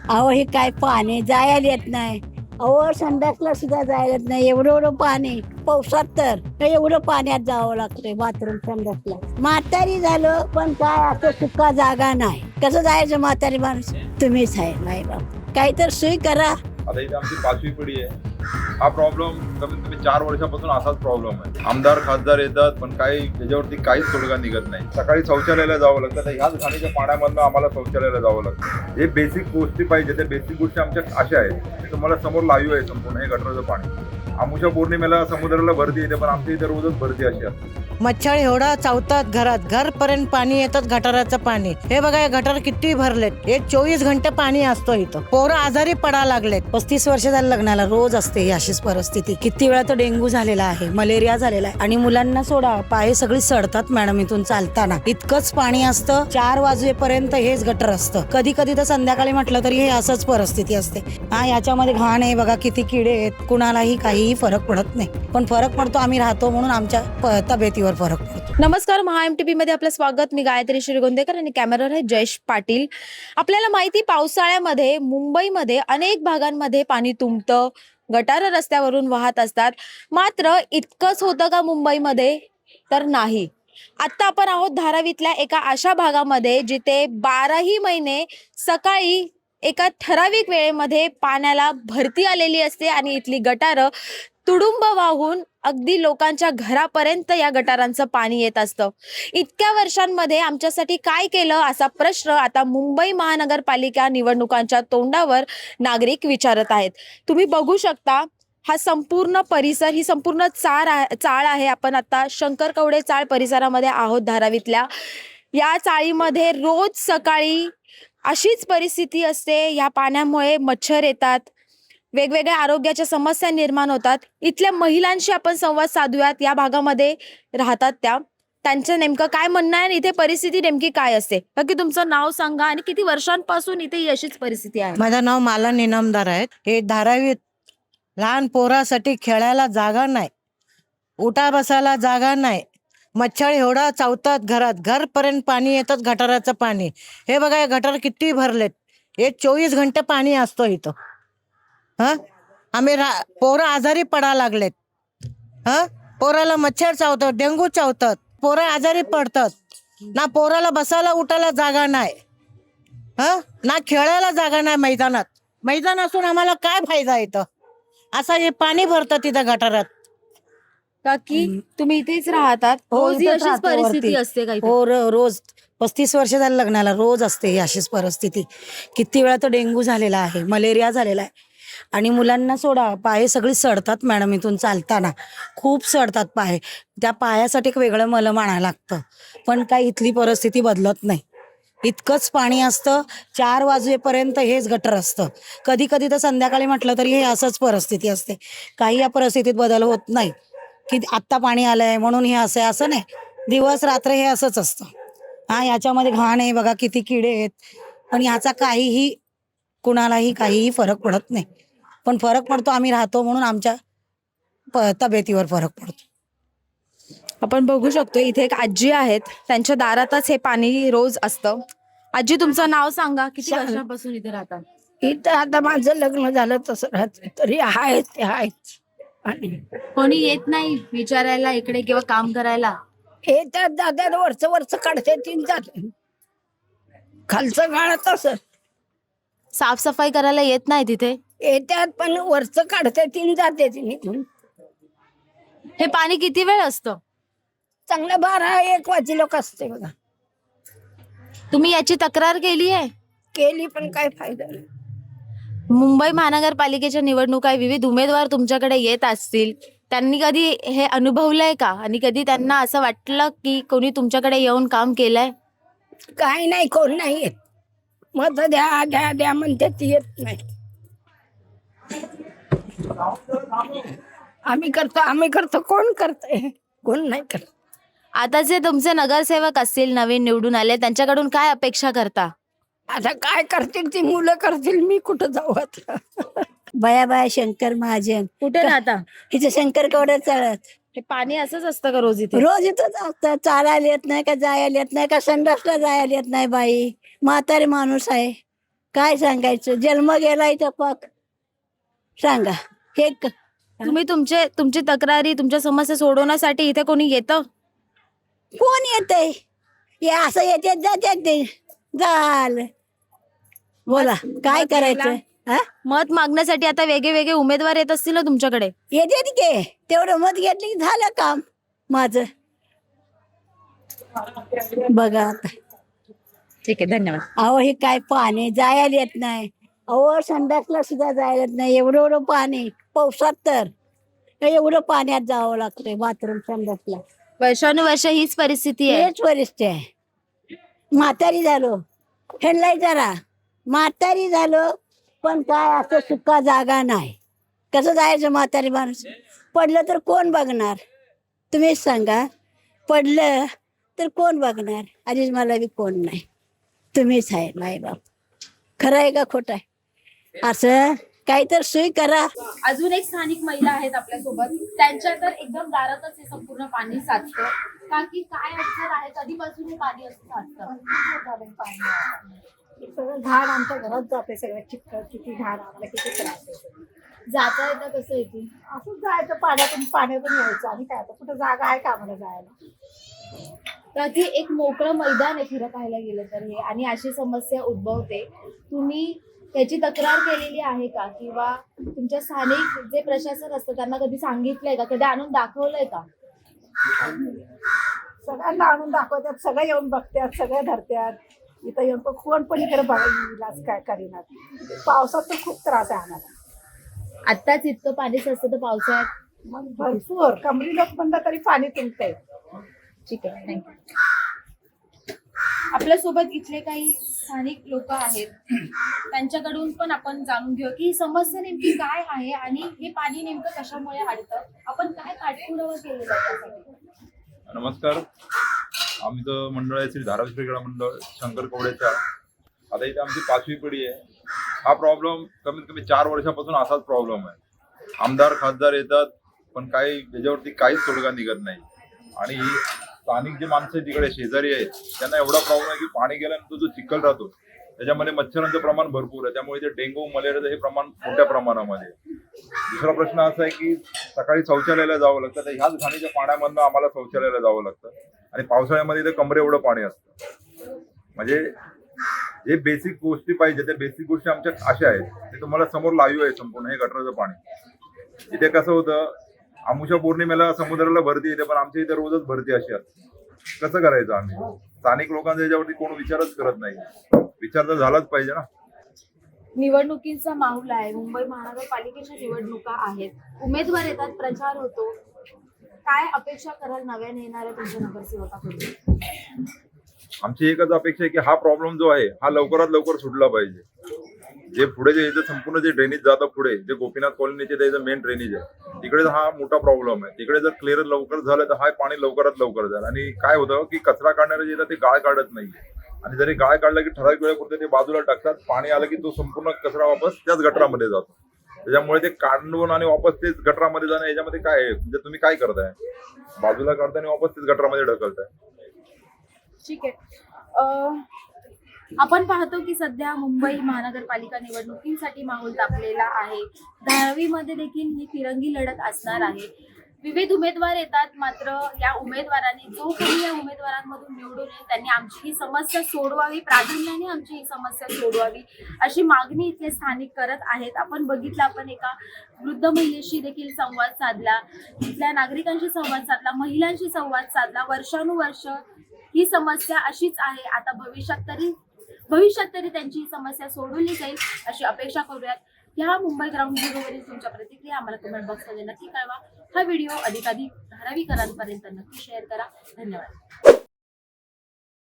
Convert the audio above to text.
अहो हे काय पाणी जायला येत नाही. अहो संडासला सुद्धा जायला येत नाही. एवढं एवढं पाणी पावसात तर एवढं पाण्यात जावं लागतंय बाथरूम संडासला. म्हातारी झालं पण काय असं सुका जागा नाही. कसं जायचं म्हातारी माणूस? तुम्हीच आहे नाही बाप, काहीतरी सोय करा. आता इथे आमची 5वी पिढी आहे. हा प्रॉब्लेम कमीत कमी 4 वर्षापासून असाच प्रॉब्लेम आहे. आमदार खासदार येतात पण काही त्याच्यावरती काहीच तोडगा निघत नाही. सकाळी शौचालयाला जावं लागतं, तर ह्याच घाणीच्या पाण्यामधनं आम्हाला शौचालयाला जावं लागतं. हे बेसिक गोष्टी पाहिजे. त्या बेसिक गोष्टी आमच्या अशा आहेत. तुम्हाला समोर लाईव्ह आहे संपूर्ण हे गटराचं पाणी. आमुषा पौर्णिमेला समुद्राला भरती येते, पण आमच्या इथे रोजच भरती अशी असते. मच्छर एवढा चावतात घरात, घरपर्यंत पाणी येतात गटाराचं पाणी. हे बघा, हे गटार किती भरलेत. हे 24 घंटे पाणी असतो इथं. पोरं आजारी पडा लागलेत. 35 वर्ष झालं लग्नाला, रोज असते ही अशीच परिस्थिती. किती वेळा तर डेंग्यू झालेला आहे, मलेरिया झालेला आहे. आणि मुलांना सोडा, पाय सगळी सडतात मॅडम इथून चालताना. इतकंच पाणी असतं. 4 वाजेपर्यंत हेच गटर असतं. कधी कधी तर संध्याकाळी म्हटलं तरी हे असंच परिस्थिती असते. हा, याच्यामध्ये घाण आहे बघा, किती किडे आहेत. कुणालाही काहीही फरक पडत नाही, पण फरक पडतो आम्ही राहतो म्हणून आमच्या तब्येतीवर फरक पडतो. नमस्कार, महा MTP मध्ये आपलं स्वागत. मी गायत्री श्रीगोंदेकर आणि कॅमेरावर आहे जयेश पाटील. आपल्याला माहिती, पावसाळ्यामध्ये मुंबईमध्ये अनेक भागांमध्ये पाणी तुंबतं, गटार रस्त्यावरून वाहत असतात. मात्र इतकंच होतं का मुंबईमध्ये? तर नाही. आता आपण आहोत धारावीतल्या एका अशा भागामध्ये जिथे 12ही महिने सकाळी एका ठराविक वेळेमध्ये पाण्याला भरती आलेली असते आणि इथली गटारं तुडुंब वाहून अगदी लोकांच्या घरापर्यंत या गटारांचं पाणी येत असतं. इतक्या वर्षांमध्ये आमच्यासाठी काय केलं, असा प्रश्न आता मुंबई महानगरपालिका निवडणुकांच्या तोंडावर नागरिक विचारत आहेत. तुम्ही बघू शकता, हा संपूर्ण परिसर, ही संपूर्ण चाळ आहे. आपण आता शंकर कवडे चाळ परिसरामध्ये आहोत धारावीतल्या. या चाळीमध्ये रोज सकाळी अशीच परिस्थिती असते. या पाण्यामुळे मच्छर येतात, वेगवेगळ्या आरोग्याच्या समस्या निर्माण होतात. इथल्या महिलांशी आपण संवाद साधूयात. या भागामध्ये राहतात त्यांचं नेमकं काय म्हणणं आहे आणि इथे परिस्थिती नेमकी काय असते. बाकी तुमचं नाव सांगा आणि किती वर्षांपासून इथे अशीच परिस्थिती आहे? माझं नाव माला इनामदार आहे. हे धारावीत लहान पोरासाठी खेळायला जागा नाही, उठा बसायला जागा नाही. मच्छर एवढा चावतात घरात, घरपर्यंत पाणी येतात गटाराचं पाणी. हे बघा, हे गटार किती भरलेत. हे 24 घंटे पाणी असतो इथं. आम्ही पोरं आजारी पडा लागलेत. पोराला मच्छर चावतात, डेंगू चावतात, पोरं आजारी पडतात. ना पोराला बसायला उठायला जागा नाही, ना खेळायला जागा नाही. मैदान असून आम्हाला काय फायदा इथं? असं हे पाणी भरतं तिथं गटारात. का की तुम्ही इथेच राहतात? रोज इथंच अशीच राहतो परिस्थिती वरती. असते का इथे? हो, रोज 35 वर्ष झालं लग्नाला, रोज असते ही अशीच परिस्थिती. किती वेळा तर डेंग्यू झालेला आहे, मलेरिया झालेला आहे. आणि मुलांना सोडा, पाय सगळी सडतात मॅडम इथून चालताना. खूप सडतात पाय. त्या पायासाठी एक वेगळं मलम आणायला लागतं, पण काही इथली परिस्थिती बदलत नाही. इतकंच पाणी असतं. 4 वाजेपर्यंत हेच गटर असतं. कधी कधी तर संध्याकाळी म्हटलं तरी हे असंच परिस्थिती असते. काही या परिस्थितीत बदल होत नाही की आत्ता पाणी आलंय म्हणून हे असं आहे, असं नाही. दिवस रात्र हे असंच असतं. हा, याच्यामध्ये घाण आहे बघा, किती किडे आहेत. पण याचा काहीही कुणालाही काहीही फरक पडत नाही, पण फरक पडतो आम्ही राहतो म्हणून आमच्या तब्येतीवर फरक पडतो. आपण बघू शकतो इथे एक आजी आहेत, त्यांच्या दारातच हे पाणी रोज असतं. आजी, तुमचं नाव सांगा. किती वर्षांपासून इथे राहतात? इथं आता माझं लग्न झालं तसं राहत, तरी आहेत ते आहेत. आणि कोणी येत नाही विचारायला इकडे किंवा काम करायला? येतात, दादा वरचं काढते, तीन जाते, खालचं गाळ तसं साफसफाई करायला येत नाही तिथे? येतात, पण वरचं काढते, तीन जाते तिथून. हे पाणी किती वेळ असतं? चांगलं 12-1 वाजे लोक असते बघा. तुम्ही याची तक्रार केली आहे? केली पण काय फायदा नाही. मुंबई महानगरपालिकेच्या निवडणुका, विविध उमेदवार तुमच्याकडे येत असतील, त्यांनी कधी हे अनुभवलंय का? आणि कधी त्यांना असं वाटलं की कोणी तुमच्याकडे येऊन काम केलंय? काय नाही, कोण नाही येत. मत द्या द्या द्या म्हणते, ती येत नाही. आम्ही करतो, कोण करतंय? कोण नाही करत. आता जे तुमचे नगरसेवक असतील, नवीन निवडून आले, त्यांच्याकडून काय अपेक्षा करता? आता काय करतील ती मुलं करतील, मी कुठं जाऊ आता. बाया शंकर महाजन. कुठे राहता? हिचं शंकर कवड्या चालत. हे पाणी असंच असतं का रोज इथे? रोज इथंच असतं. चालायला येत नाही का, जायला येत नाही का, संडासला जायला येत नाही. बाई म्हातारे माणूस आहे, काय सांगायचं, जन्म गेलाय तर पाक. सांगा हे तुम्ही तुमची तक्रारी तुमच्या समस्या सोडवण्यासाठी इथे कोणी येतं? कोण येतंय? हे असं येते जाते ते झालं. बोला काय करायचं? हा मत मागण्यासाठी आता वेगळे उमेदवार येत असतील ना तुमच्याकडे? येते की तेवढं मत घेतलं की झालं काम माझं. बघा आता ठीक आहे, धन्यवाद. अहो हे काय पाणी जायला येत नाही. अहो संडासला सुद्धा जायला येत नाही. एवढं पाणी पावसात तर एवढं पाण्यात जावं लागतंय बाथरूम संडासला. वर्षानुवर्ष हीच परिस्थिती आहे. हेच परिस्थिती आहे. म्हातारी झालो ह्यांना जरा म्हातारी झालो पण काय असं सुका जागा नाही. कसं जायचं म्हातारी माणूस? पडलं तर कोण बघणार? तुम्हीच सांगा. पडलं तर कोण बघणार? आधीच मला बी कोण नाही. तुम्हीच आहे मायबाप. खरं आहे का खोटं आहे? असं काहीतरी सोय करा. अजून एक स्थानिक महिला आहेत आपल्यासोबत. त्यांच्या तर एकदम दारातच हे संपूर्ण पाणी साचतं. का की काय अडचण आहे? कधीपासून हे पाणी असं साचतं? सगळं घाण आमच्या घरात जाते. सगळं चिखल किती घाण, आम्हाला किती त्रास आहे. जाता येता कसं इथून? असंच जायचं पाण्यातून यायचं. आणि काय आता कुठं जागा आहे का आम्हाला जायला? का की एक मोकळं मैदान आहे खरं पाहायला गेलं तर हे, आणि अशी समस्या उद्भवते. तुम्ही त्याची तक्रार केलेली आहे का? किंवा तुमच्या स्थानिक जे प्रशासन असतं त्यांना कधी सांगितलंय का? कधी आणून दाखवलंय का? सगळ्यांना आणून दाखवतात, सगळं येऊन बघतात, सगळं धरतात. इथं येऊन पण कोण पण इकडे बघायला काय करीनात. पावसात तर खूप त्रास आहे आम्हाला. आत्ताच इतकं पाणी असतं तर पावसाळ्यात मग भरपूर कमरी लोक म्हणलं तरी पाणी तुमतंय. ठीक आहे, थँक्यू. आपल्यासोबत इथले काही स्थानिक लोक आहेत, त्यांच्याकडून पण आपण जाणून घेऊ की ही समस्या नेमकी काय आहे आणि हे पाणी नेमकं कशामुळे अडतं. आपण काय पाठपुरावा केलेला आहे त्यासाठी? नमस्कार. आमचं मंडळ आहे श्री धारावी क्रीडा मंडळ शंकर कवडेच्या. आता इथे आमची 5वी पिढी आहे. हा प्रॉब्लेम कमीत कमी 4 वर्षापासून असाच प्रॉब्लेम आहे. आमदार खासदार येतात पण काही याच्यावरती काहीच तोडगा निघत नाही. आणि स्थानिक जे माणसं तिकडे शेजारी आहेत त्यांना एवढा प्रॉब्लेम आहे की पाणी गेल्यानंतर जो चिखल राहतो त्याच्यामध्ये मच्छरांचं प्रमाण भरपूर आहे. त्यामुळे इथे डेंग्यू मलेरियाचं हे प्रमाण मोठ्या प्रमाणामध्ये. दुसरा प्रश्न असा आहे की सकाळी शौचालयाला जावं लागतं. तर ह्याच घाणीच्या पाण्यामधनं आम्हाला शौचालयाला जावं लागतं. आणि पावसाळ्यामध्ये इथे कमरे एवढं पाणी असतं. म्हणजे जे बेसिक गोष्टी पाहिजे त्या बेसिक गोष्टी आमच्या अशा आहेत. ते तुम्हाला समोर लाईव्ह आहे संपूर्ण हे गटराचं पाणी. इथे कसं होतं, आमुषा पौर्णिमेला समुद्राला भरती येते पण आमच्या इथे रोजच भरती अशी असते. कसं करायचं आम्ही? स्थानिक लोकांचा याच्यावरती कोण विचारच करत नाही. विचार तर झालाच पाहिजे ना. निवडणुकीचा माहोल आहे. मुंबई महानगरपालिकेच्या निवडणुका आहेत. उमेदवार येतात, प्रचार होतो. काय अपेक्षा कराल नव्याने येणाऱ्या तुमच्या नगरसेवकाकडून? आमची एकच अपेक्षा आहे की हा प्रॉब्लेम जो आहे हा लवकरात लवकर सुटला पाहिजे. जे पुढे जे इथं संपूर्ण जे ड्रेनेज जातं पुढे जे गोपीनाथ कॉलनीचे त्याचं मेन ड्रेनेज आहे तिकडे हा मोठा प्रॉब्लेम आहे. तिकडे जर क्लिअर लवकर झालं तर हा पाणी लवकरात लवकर जाईल. आणि काय होतं की कचरा काढणारे जे ते गाळ काढत नाही. आणि जरी गाळ काढला की ठराविक वेळेपुरते ते बाजूला टाकतात. पाणी आलं की तो संपूर्ण कचरा वापस त्याच गटरामध्ये जातो. त्याच्यामुळे ते काढून आणि वापस तेच गटरामध्ये जाणं याच्यामध्ये काय आहे? म्हणजे तुम्ही काय करताय? बाजूला काढताय आणि वापस तेच गटरामध्ये ढकलताय. ठीक आहे. आपण पाहतो की सध्या मुंबई महानगरपालिका निवडणुकीसाठी माहोल तापलेला आहे. धारावीमध्ये देखील ही तिरंगी लढत असणार आहे. विविध उमेदवार येतात, मात्र या उमेदवारांनी जो कोणी या उमेदवारांमधून निवडून येईल त्यांनी आमची ही समस्या सोडवावी, प्राधान्याने आमची ही समस्या सोडवावी अशी मागणी इथले स्थानिक करत आहेत. आपण बघितलं, आपण एका वृद्ध महिलेशी देखील संवाद साधला, इथल्या नागरिकांशी संवाद साधला, महिलांशी संवाद साधला. वर्षानुवर्ष ही समस्या अशीच आहे. आता भविष्यात तरी त्यांची ही समस्या सोडवली जाईल अशी अपेक्षा करूयात. ह्या मुंबई ग्राउंड झिरोवरील तुमच्या प्रतिक्रिया आम्हाला कमेंट बॉक्समध्ये नक्की कळवा. हा व्हिडिओ अधिकाधिक धारावीकरांपर्यंत नक्की शेअर करा. धन्यवाद.